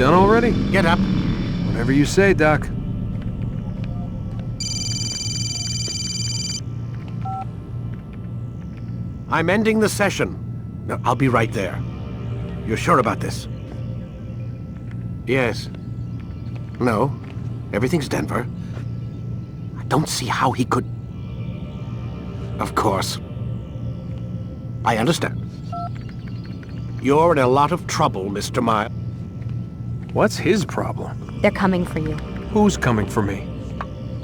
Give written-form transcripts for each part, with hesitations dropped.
done already? Get up. Whatever you say, Doc. I'm ending the session. No, I'll be right there. You're sure about this? Yes. No. Everything's Denver. I don't see how he could... Of course. I understand. You're in a lot of trouble, Mr. Miles. What's his problem? They're coming for you. Who's coming for me?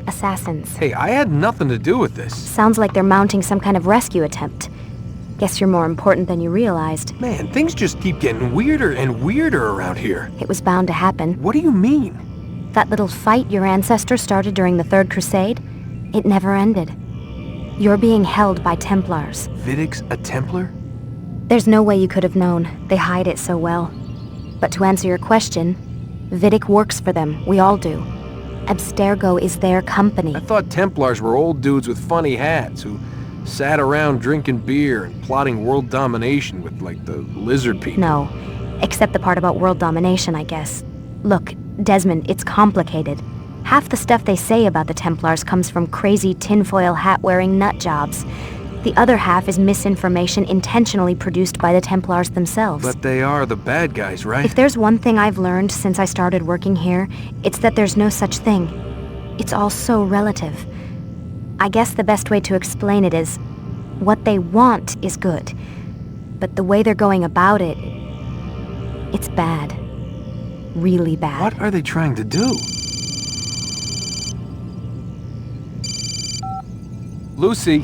Assassins. Hey, I had nothing to do with this. Sounds like they're mounting some kind of rescue attempt. Guess you're more important than you realized. Man, things just keep getting weirder and weirder around here. It was bound to happen. What do you mean? That little fight your ancestor started during the Third Crusade, it never ended. You're being held by Templars. Vidic's a Templar? There's no way you could have known. They hide it so well. But to answer your question, Vidic works for them. We all do. Abstergo is their company. I thought Templars were old dudes with funny hats who sat around drinking beer and plotting world domination with, like, the lizard people. No. Except the part about world domination, I guess. Look, Desmond, it's complicated. Half the stuff they say about the Templars comes from crazy tinfoil hat-wearing nut jobs. The other half is misinformation intentionally produced by the Templars themselves. But they are the bad guys, right? If there's one thing I've learned since I started working here, it's that there's no such thing. It's all so relative. I guess the best way to explain it is, what they want is good. But the way they're going about it, it's bad. Really bad. What are they trying to do? Lucy?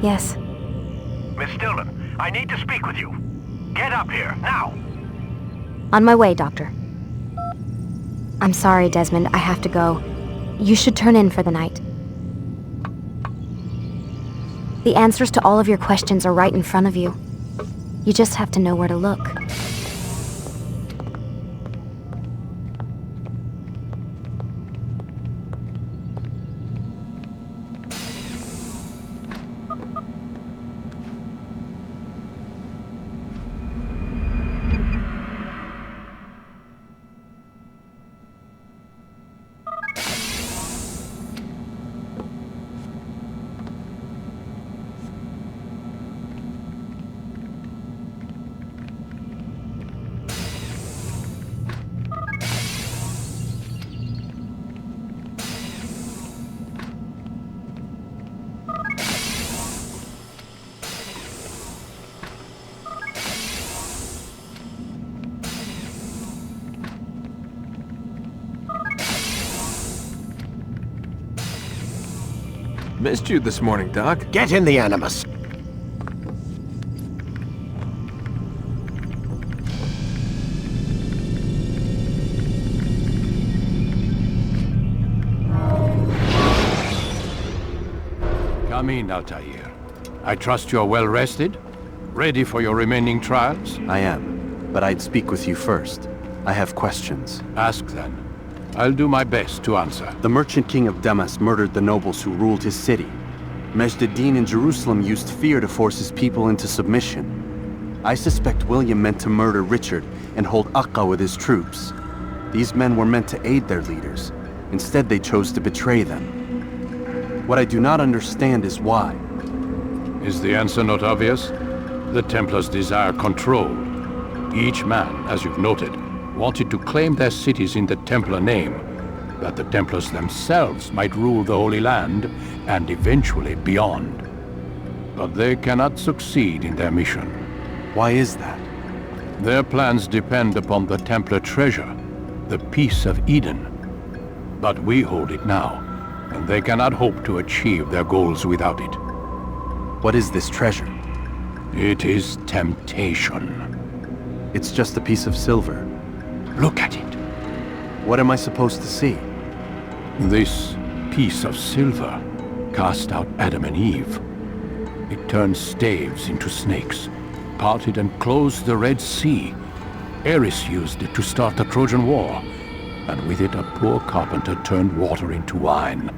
Yes. Miss Stillman, I need to speak with you. Get up here, now! On my way, Doctor. I'm sorry, Desmond, I have to go. You should turn in for the night. The answers to all of your questions are right in front of you. You just have to know where to look. Missed you this morning, Doc. Get in the Animus. Come in, Altaïr. I trust you're well rested? Ready for your remaining trials? I am, but I'd speak with you first. I have questions. Ask then. I'll do my best to answer. The merchant king of Damas murdered the nobles who ruled his city. Majd ad-Din in Jerusalem used fear to force his people into submission. I suspect William meant to murder Richard and hold Aqqa with his troops. These men were meant to aid their leaders. Instead, they chose to betray them. What I do not understand is why. Is the answer not obvious? The Templars desire control. Each man, as you've noted, wanted to claim their cities in the Templar name, that the Templars themselves might rule the Holy Land, and eventually beyond. But they cannot succeed in their mission. Why is that? Their plans depend upon the Templar treasure, the Peace of Eden. But we hold it now, and they cannot hope to achieve their goals without it. What is this treasure? It is temptation. It's just a piece of silver. Look at it. What am I supposed to see? This piece of silver cast out Adam and Eve. It turned staves into snakes, parted and closed the Red Sea. Eris used it to start the Trojan War, and with it a poor carpenter turned water into wine.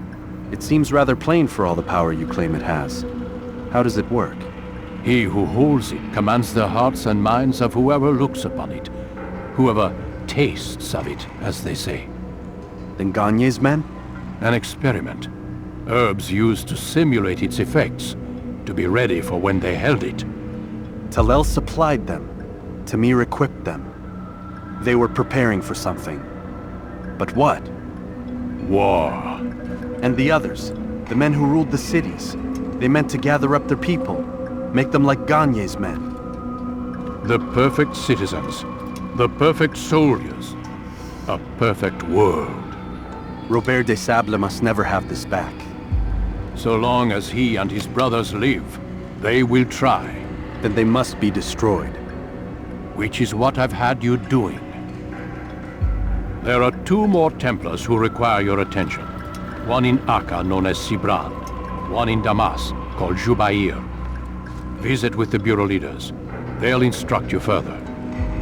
It seems rather plain for all the power you claim it has. How does it work? He who holds it commands the hearts and minds of whoever looks upon it, whoever tastes of it, as they say. Then Gagne's men? An experiment. Herbs used to simulate its effects, to be ready for when they held it. Talel supplied them. Tamir equipped them. They were preparing for something. But what? War. And the others, the men who ruled the cities, they meant to gather up their people, make them like Gagne's men. The perfect citizens, the perfect soldiers, a perfect world. Robert de Sable must never have this back. So long as he and his brothers live, they will try. Then they must be destroyed. Which is what I've had you doing. There are 2 more Templars who require your attention. One in Akka, known as Sibran. One in Damas, called Jubair. Visit with the Bureau leaders. They'll instruct you further.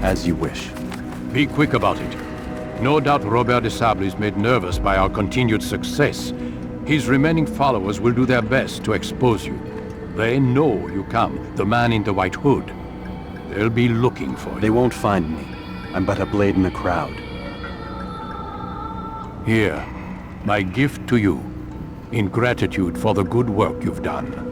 As you wish. Be quick about it. No doubt Robert de Sable is made nervous by our continued success. His remaining followers will do their best to expose you. They know you come, the man in the white hood. They'll be looking for you. They won't find me. I'm but a blade in the crowd. Here, my gift to you, in gratitude for the good work you've done.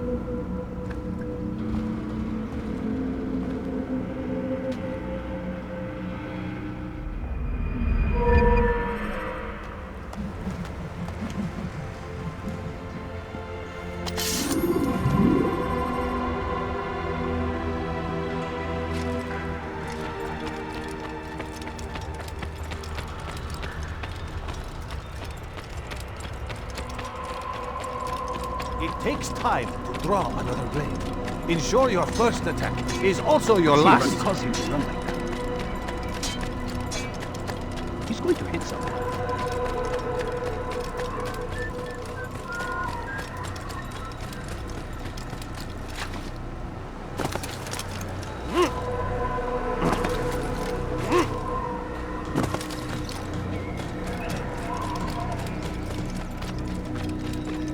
It takes time to draw another blade. Ensure your first attack is also your last. Cause him to run like that. He's going to hit someone.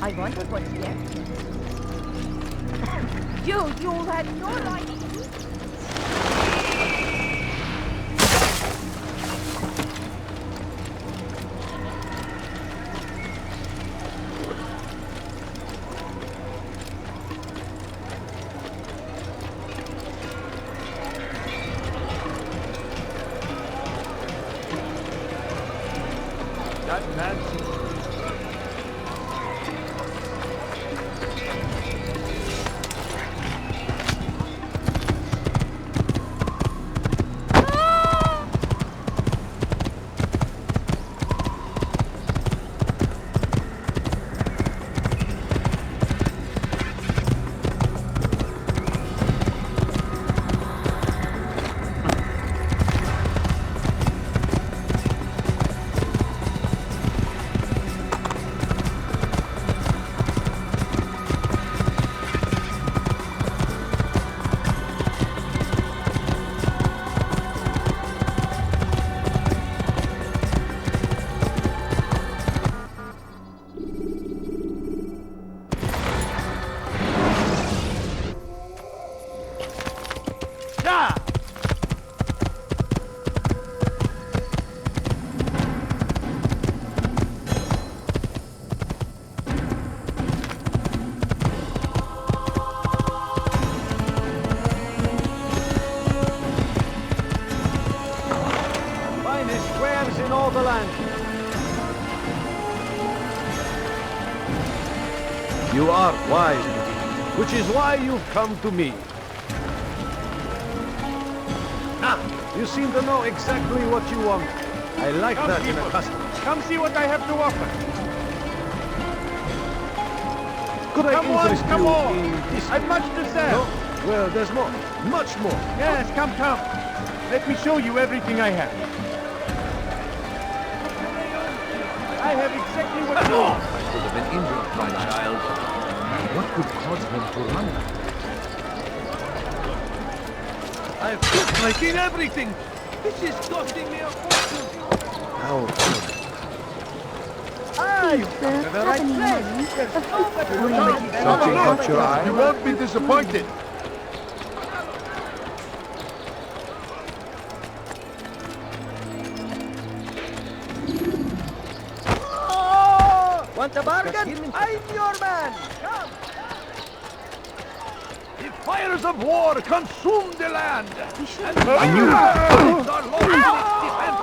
I wonder what's there. You had no idea. That man seems to be... in all the land. You are wise indeed, which is why you've come to me. Ah, you seem to know exactly what you want. I like that in a customer. Come see what I have to offer. Could I interest come you on. in this? I've much to sell. No? Well, there's more. Much more. Yes, come. Let me show you everything I have. I have exactly what you want. I could have been injured, my child. What could cause him to run? I've just making everything. This is costing me a fortune. How? The right place. Something caught your eye? You won't be disappointed. a bargain? I'm your man! Come! The fires of war consume the land! I knew it! Our Lord in its defense!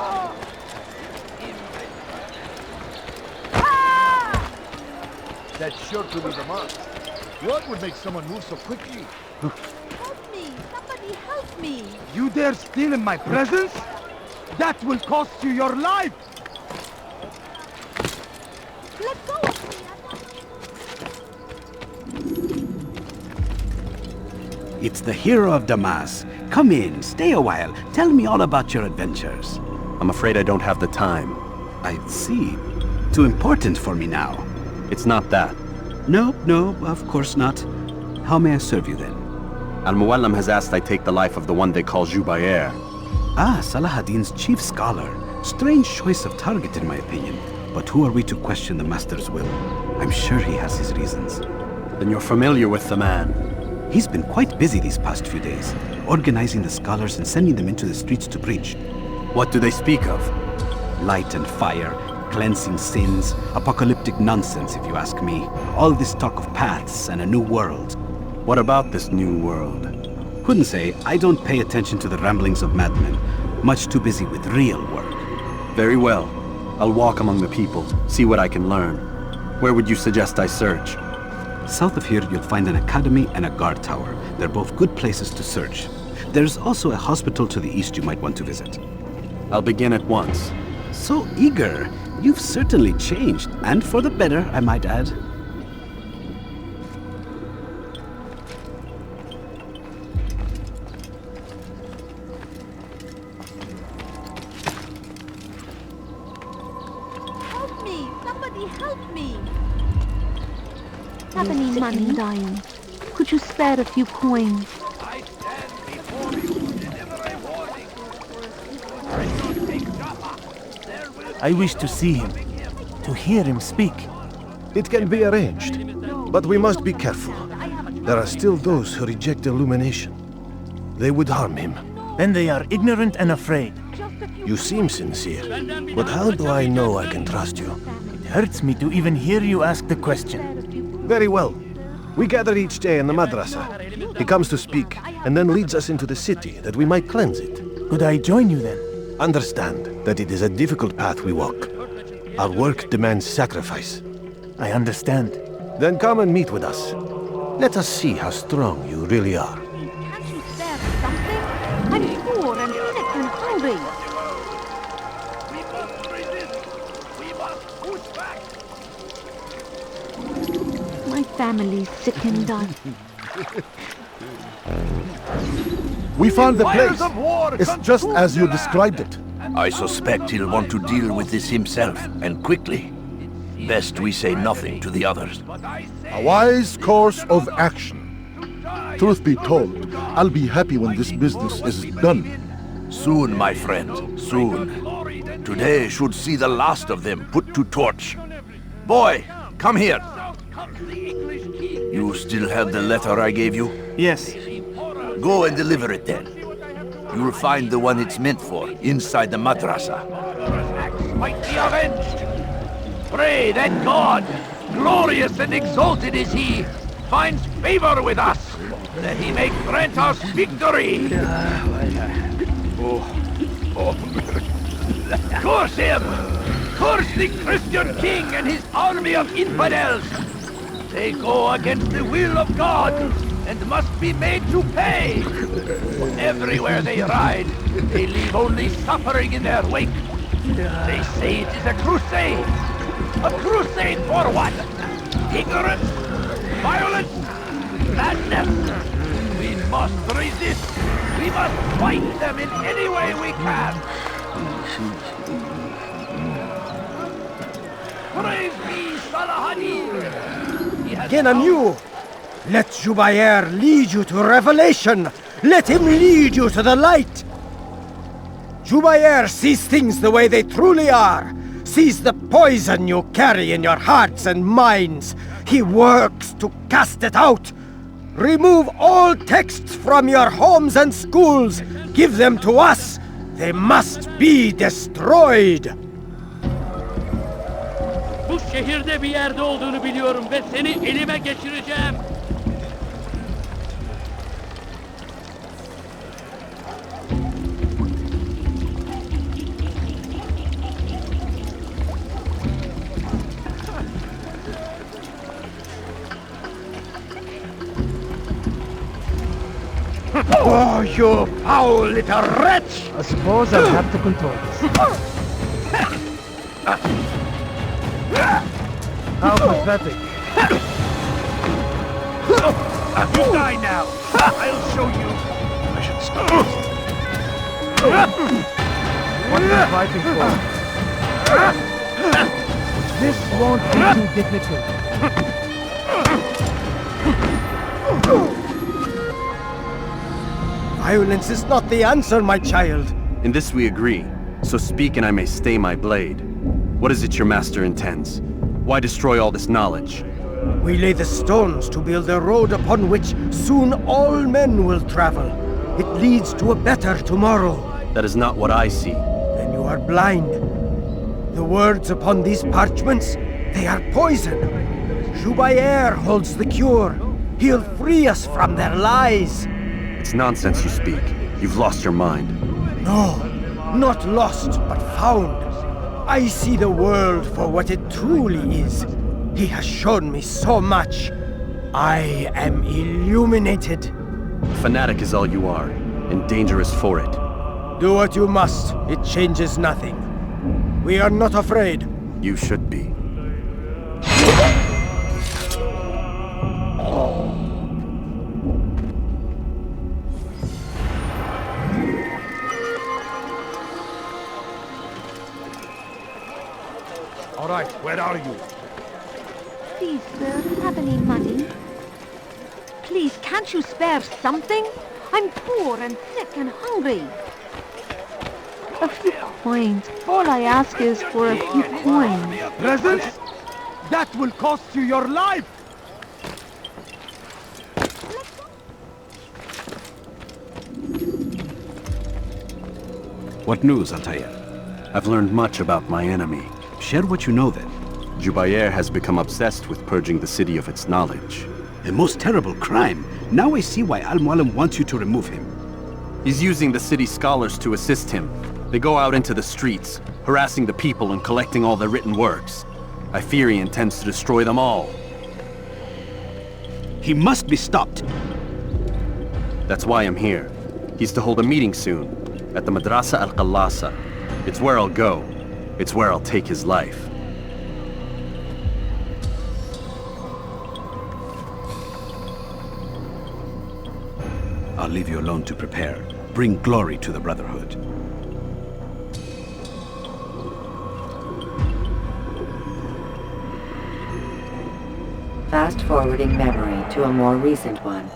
That's sure to be the mark. What would make someone move so quickly? Help me! Somebody help me! You dare steal in my presence? That will cost you your life! Let go of me! It's the hero of Damas. Come in, stay a while. Tell me all about your adventures. I'm afraid I don't have the time. I see. Too important for me now. It's not that. No, of course not. How may I serve you then? Al-Muallim has asked I take the life of the one they call Jubair. Ah, Salahadin's chief scholar. Strange choice of target in my opinion. But who are we to question the Master's will? I'm sure he has his reasons. Then you're familiar with the man. He's been quite busy these past few days, organizing the scholars and sending them into the streets to preach. What do they speak of? Light and fire, cleansing sins, apocalyptic nonsense if you ask me. All this talk of paths and a new world. What about this new world? Couldn't say. I don't pay attention to the ramblings of madmen. Much too busy with real work. Very well. I'll walk among the people, see what I can learn. Where would you suggest I search? South of here, you'll find an academy and a guard tower. They're both good places to search. There's also a hospital to the east you might want to visit. I'll begin at once. So eager. You've certainly changed, and for the better, I might add. Help me! Somebody help me! Have any money, dying? Could you spare a few coins? I stand before you to deliver a warning. I don't take Jaffa. There will I wish to see him, to hear him speak. It can be arranged, but we must be careful. There are still those who reject illumination. They would harm him. Then they are ignorant and afraid. You seem sincere, but how do I know I can trust you? It hurts me to even hear you ask the question. Very well. We gather each day in the madrasa. He comes to speak, and then leads us into the city, that we might cleanse it. Could I join you then? Understand that it is a difficult path we walk. Our work demands sacrifice. I understand. Then come and meet with us. Let us see how strong you really are. Can't you spare something? I'm poor and sick and hungry. We must resist. We must push back. My family's sick and dying. We found the Fires place. of war It's just as you described it. I suspect he'll want to deal with this himself, and quickly. Best we say nothing to the others. A wise course of action. Truth be told, I'll be happy when this business is done. Soon, my friend, soon. Today should see the last of them put to torch. Boy, come here. You still have the letter I gave you? Yes. Go and deliver it then. You'll find the one it's meant for inside the madrasa. Might be avenged. Pray that God, glorious and exalted is He, finds favor with us, that He may grant us victory. Curse him! Curse the Christian king and his army of infidels! They go against the will of God and must be made to pay. Everywhere they ride, they leave only suffering in their wake. They say it is a crusade. A crusade for what? Ignorance? Violence? Madness? We must resist. We must fight them in any way we can. Praise be Salahadin. Again anew! Let Jubair lead you to revelation! Let him lead you to the light! Jubair sees things the way they truly are! Sees the poison you carry in your hearts and minds! He works to cast it out! Remove all texts from your homes and schools! Give them to us! They must be destroyed! Bu şehirde bir yerde olduğunu biliyorum ve seni elime geçireceğim. Oh, you foul little wretch! I suppose I'll have to control this. How pathetic. You die now! I'll show you! I should stop. What are you fighting for? This won't be too difficult. Violence is not the answer, my child. In this we agree, so speak and I may stay my blade. What is it your master intends? Why destroy all this knowledge? We lay the stones to build a road upon which soon all men will travel. It leads to a better tomorrow. That is not what I see. Then you are blind. The words upon these parchments, they are poison. Jubayer holds the cure. He'll free us from their lies. It's nonsense you speak. You've lost your mind. No, not lost, but found. I see the world for what it truly is. He has shown me so much. I am illuminated. Fanatic is all you are, and dangerous for it. Do what you must. It changes nothing. We are not afraid. You should be. All right, where are you? Please, sir, have any money? Please, can't you spare something? I'm poor and sick and hungry. A few coins. All I ask is for a few coins. Presents? That will cost you your life! What news, Altaïr? I've learned much about my enemy. Share what you know then. Jubayer has become obsessed with purging the city of its knowledge. A most terrible crime. Now I see why Al-Mualim wants you to remove him. He's using the city scholars to assist him. They go out into the streets, harassing the people and collecting all their written works. I fear he intends to destroy them all. He must be stopped. That's why I'm here. He's to hold a meeting soon, at the Madrasa Al-Qallasa. It's where I'll go. It's where I'll take his life. I'll leave you alone to prepare. Bring glory to the Brotherhood. Fast-forwarding memory to a more recent one.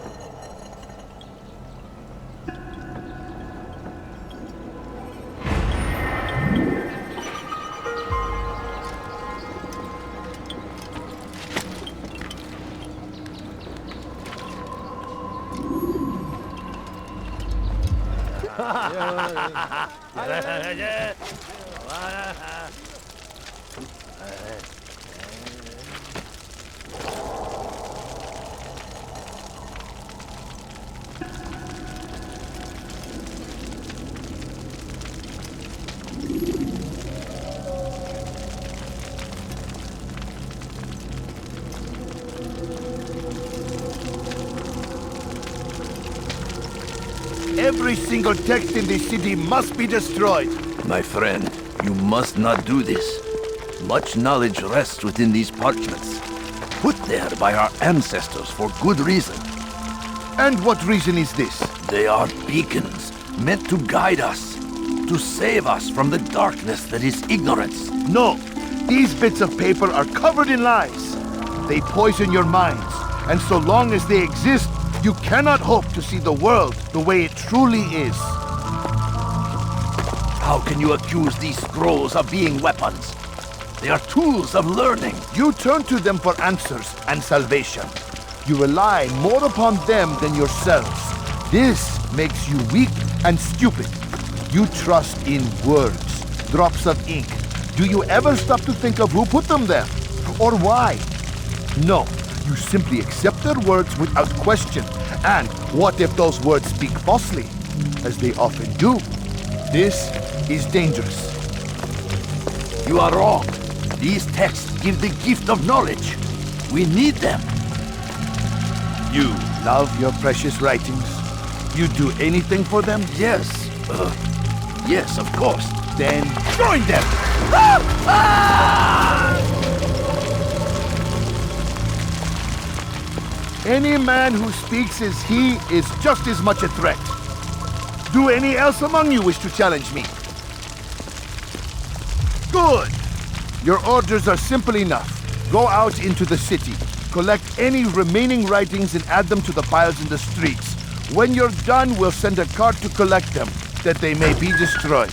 Every single text in this city must be destroyed. My friend, you must not do this. Much knowledge rests within these parchments, put there by our ancestors for good reason. And what reason is this? They are beacons, meant to guide us, to save us from the darkness that is ignorance. No, these bits of paper are covered in lies. They poison your minds, and so long as they exist, you cannot hope to see the world the way it truly is. How can you accuse these scrolls of being weapons? They are tools of learning. You turn to them for answers and salvation. You rely more upon them than yourselves. This makes you weak and stupid. You trust in words, drops of ink. Do you ever stop to think of who put them there? Or why? No, you simply accept their words without question. And what if those words speak falsely? As they often do. This is dangerous. You are wrong. These texts give the gift of knowledge. We need them. You love your precious writings? You'd do anything for them? Yes. Yes, of course. Then join them! Any man who speaks as he is just as much a threat. Do any else among you wish to challenge me? Good! Your orders are simple enough. Go out into the city, collect any remaining writings and add them to the piles in the streets. When you're done, we'll send a cart to collect them, that they may be destroyed.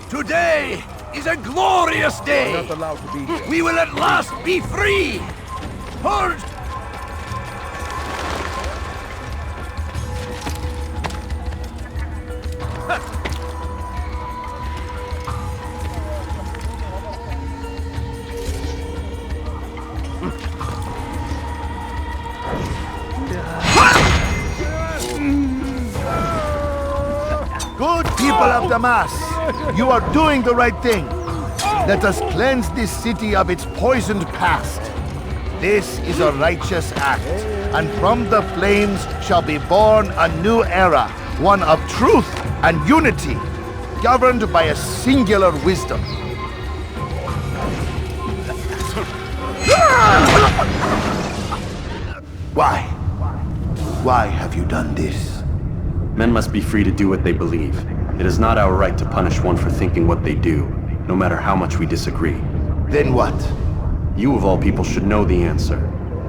Today is a glorious day! We're not allowed to be here. We will at last be free! Purge! Good people of Damas, you are doing the right thing. Let us cleanse this city of its poisoned past. This is a righteous act, and from the flames shall be born a new era, one of truth and unity, governed by a singular wisdom. Why? Why have you done this? Men must be free to do what they believe. It is not our right to punish one for thinking what they do, no matter how much we disagree. Then what? You of all people should know the answer.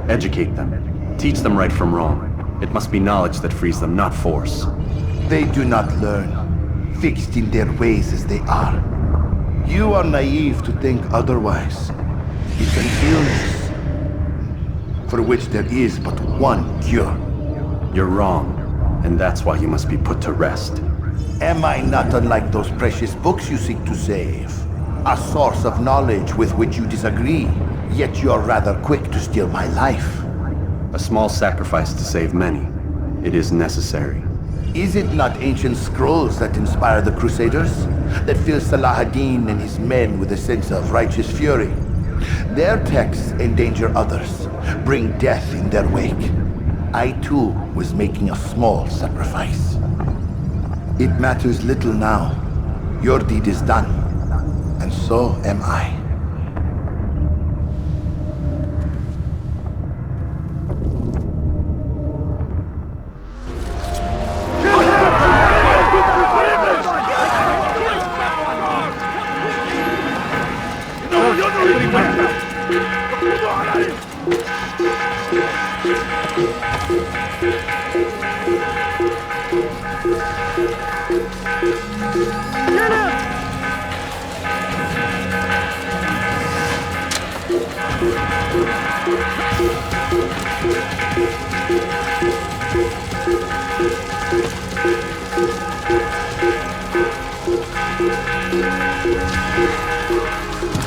Educate them. Teach them right from wrong. It must be knowledge that frees them, not force. They do not learn, fixed in their ways as they are. You are naive to think otherwise. It's an illness, for which there is but one cure. You're wrong, and that's why you must be put to rest. Am I not unlike those precious books you seek to save? A source of knowledge with which you disagree, yet you're rather quick to steal my life. A small sacrifice to save many. It is necessary. Is it not ancient scrolls that inspire the Crusaders? That fill Salah ad-Din and his men with a sense of righteous fury? Their texts endanger others, bring death in their wake. I too was making a small sacrifice. It matters little now. Your deed is done, and so am I.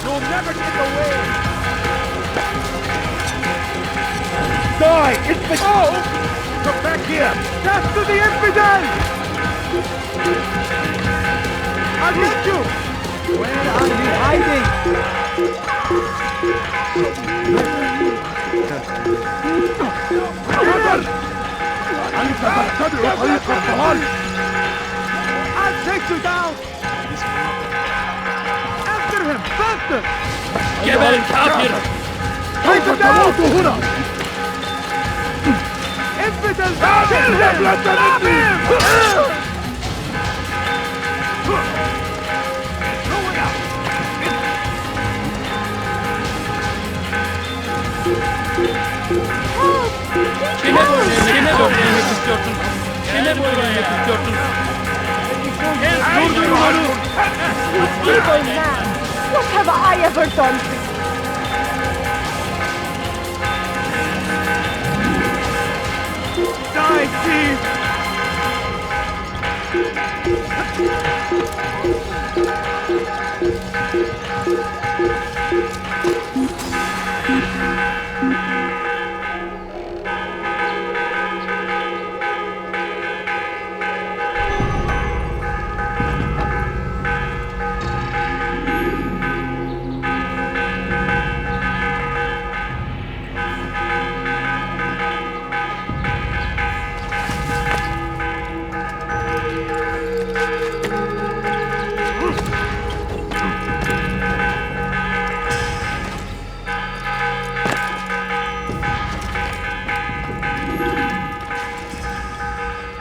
You'll never get away! Die, infidel! Oh! Come back here! Death to the infidel! I'll get you! Where are you hiding? I'll take you down! After him! Faster! جبل كافر! Take him down! Infidel! Kill him! Stop him! Throw it out! Evil man! What have I ever done to you? Die, thief!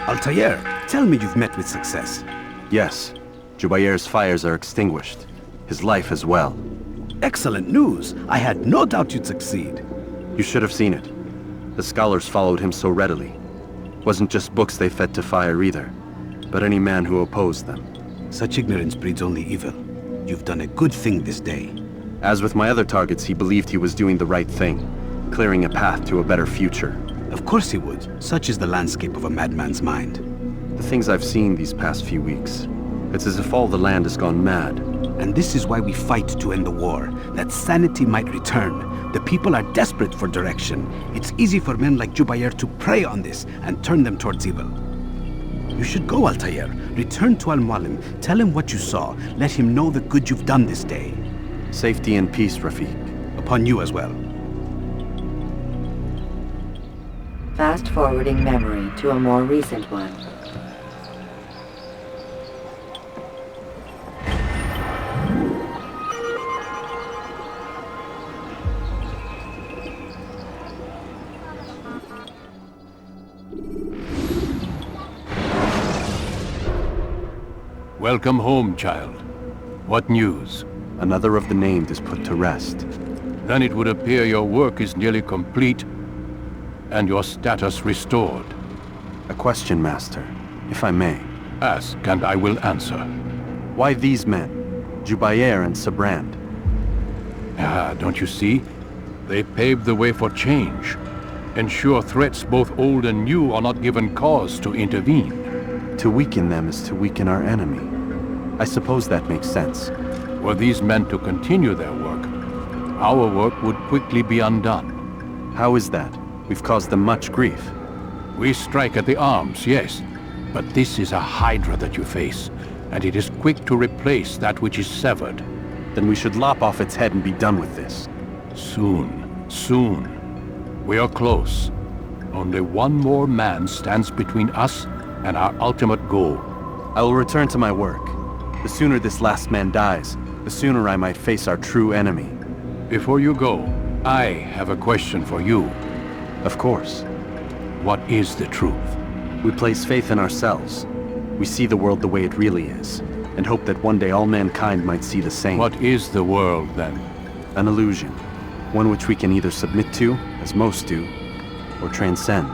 Altaïr, tell me you've met with success. Yes. Jubayr's fires are extinguished. His life as well. Excellent news. I had no doubt you'd succeed. You should have seen it. The scholars followed him so readily. Wasn't just books they fed to fire either, but any man who opposed them. Such ignorance breeds only evil. You've done a good thing this day. As with my other targets, he believed he was doing the right thing, clearing a path to a better future. Of course he would. Such is the landscape of a madman's mind. The things I've seen these past few weeks, it's as if all the land has gone mad. And this is why we fight to end the war, that sanity might return. The people are desperate for direction. It's easy for men like Jubayr to prey on this and turn them towards evil. You should go, Altaïr. Return to Al-Mualim. Tell him what you saw. Let him know the good you've done this day. Safety and peace, Rafiq. Upon you as well. Fast-forwarding memory to a more recent one. Welcome home, child. What news? Another of the named is put to rest. Then it would appear your work is nearly complete and your status restored. A question, Master, if I may. Ask, and I will answer. Why these men? Jubayr and Sabrand? Ah, don't you see? They paved the way for change. Ensure threats both old and new are not given cause to intervene. To weaken them is to weaken our enemy. I suppose that makes sense. Were these men to continue their work, our work would quickly be undone. How is that? We've caused them much grief. We strike at the arms, yes. But this is a hydra that you face, and it is quick to replace that which is severed. Then we should lop off its head and be done with this. Soon, soon. We are close. Only one more man stands between us and our ultimate goal. I will return to my work. The sooner this last man dies, the sooner I might face our true enemy. Before you go, I have a question for you. Of course. What is the truth? We place faith in ourselves. We see the world the way it really is, and hope that one day all mankind might see the same. What is the world, then? An illusion. One which we can either submit to, as most do, or transcend.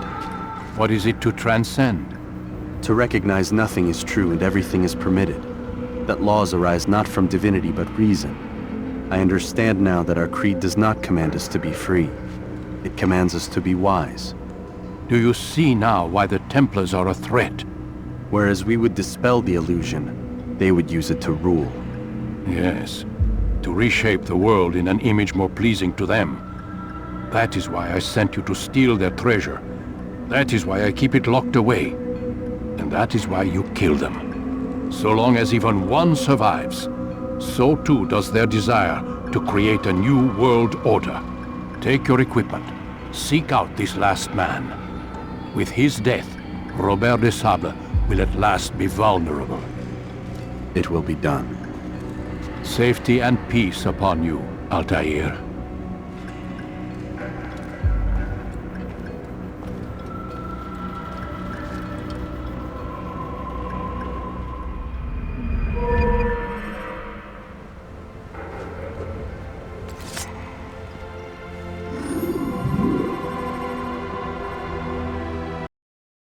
What is it to transcend? To recognize nothing is true and everything is permitted. That laws arise not from divinity but reason. I understand now that our creed does not command us to be free. It commands us to be wise. Do you see now why the Templars are a threat? Whereas we would dispel the illusion, they would use it to rule. Yes, to reshape the world in an image more pleasing to them. That is why I sent you to steal their treasure. That is why I keep it locked away. And that is why you kill them. So long as even one survives, so too does their desire to create a new world order. Take your equipment. Seek out this last man. With his death, Robert de Sable will at last be vulnerable. It will be done. Safety and peace upon you, Altaïr.